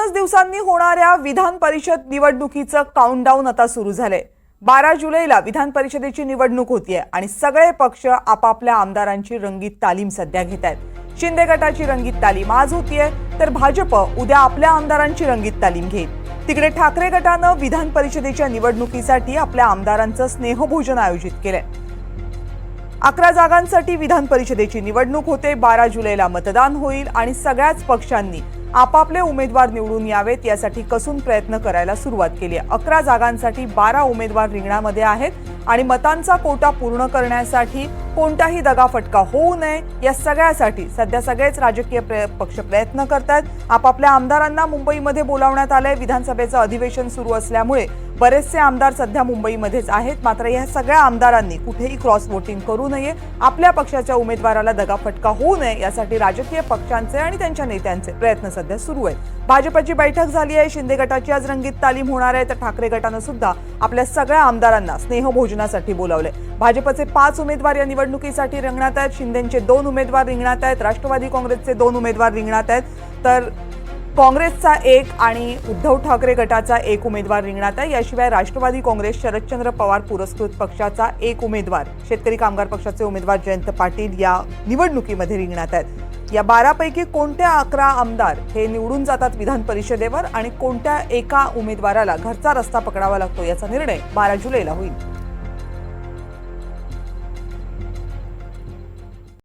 2 दिवसांनी होणाऱ्या विधान परिषद निवडणुकीचं काउंटडाऊन आता सुरू झालंय। 12 जुलैला विधान परिषदेची निवडणूक होतीये आणि सगळे पक्ष आपापल्या आमदारांची रंगीत तालीम सध्या घेत आहेत। शिंदे गटाची रंगीत तालीम आज होतीये, तर भाजप उद्या आपल्या आमदारांची रंगीत तालीम घेईल। तिकडे ठाकरे गटानं विधान परिषदेच्या निवडणुकीसाठी आपल्या आमदारांचं स्नेहभोजन आयोजित केलंय। 11 जागांसाठी विधान परिषदेची निवडणूक होते। 12 जुलैला मतदान होईल आणि सगळ्याच पक्षांनी आपापले उमेदवार निवडून यावेत यासाठी कसून प्रयत्न करायला सुरुवात केली आहे। 11 जागांसाठी 12 उमेदवार रिंगणामध्ये आहेत आणि मतांचा कोटा पूर्ण करण्यासाठी कोणताही दगाफटका होऊ नये या सगळ्यासाठी सध्या सगळेच राजकीय पक्ष प्रयत्न करतात। आपापल्या आमदारांना मुंबईमध्ये बोलावण्यात आलंय। विधानसभेचं अधिवेशन सुरू असल्यामुळे बरेचसे आमदार सध्या मुंबईमध्येच आहेत। मात्र या सगळ्या आमदारांनी कुठेही क्रॉस वोटिंग करू नये, आपल्या पक्षाच्या उमेदवाराला दगाफटका होऊ नये यासाठी राजकीय पक्षांचे आणि त्यांच्या नेत्यांचे प्रयत्न सध्या सुरू आहेत। भाजपची बैठक झाली आहे। शिंदे गटाची आज रंगीत तालीम होणार आहे, तर ठाकरे गटानं सुद्धा आपल्या सगळ्या आमदारांना स्नेहभोजनासाठी बोलावले। भाजपचे 5 उमेदवार या निवडणुकीसाठी रिंगणात आहेत। शिंदेचे 2 उमेदवार रिंगणात आहेत। राष्ट्रवादी काँग्रेसचे 2 उमेदवार रिंगणात आहेत, तर काँग्रेसचा 1 आणि उद्धव ठाकरे गटाचा 1 उमेदवार रिंगणात आहे। याशिवाय राष्ट्रवादी काँग्रेस शरदचंद्र पवार पुरस्कृत पक्षाचा 1 उमेदवार, शेतकरी कामगार पक्षाचे उमेदवार जयंत पाटील या निवडणुकीमध्ये रिंगणात आहेत। या 12 पैकी कोणत्या 11 आमदार हे निवडून जातात विधान परिषदेवर आणि कोणत्या एका उमेदवाराला घरचा रस्ता पकडावा लागतो याचा निर्णय 12 जुलैला होईल।